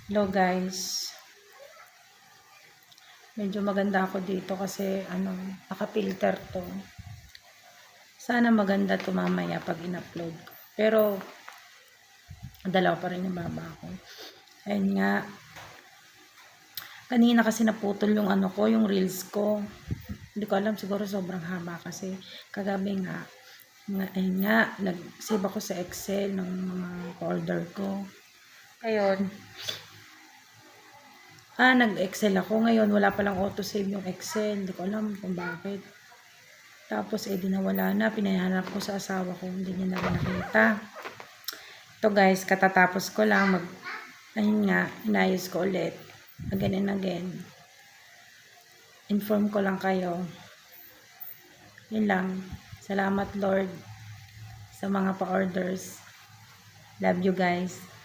Hello guys, medyo maganda ako dito kasi naka-filter to. Sana maganda to mamaya pag in-upload ko. Pero dalawa pa rin yung baba ko. Ayun nga, kanina kasi naputol yung yung reels ko. Hindi ko alam, siguro sobrang haba kasi kagabi ayun nga, nag-save ako sa Excel ng mga folder ko. Ayun, nag-Excel ako. Ngayon, wala palang auto-save yung Excel. Hindi ko alam kung bakit. Tapos, di nawala na. Pinahanap ko sa asawa ko. Hindi niya na nakita. Ito guys, katatapos ko lang ayun nga, inayos ko ulit. Again and again. Inform ko lang kayo. Yun lang. Salamat Lord sa mga pa-orders. Love you guys.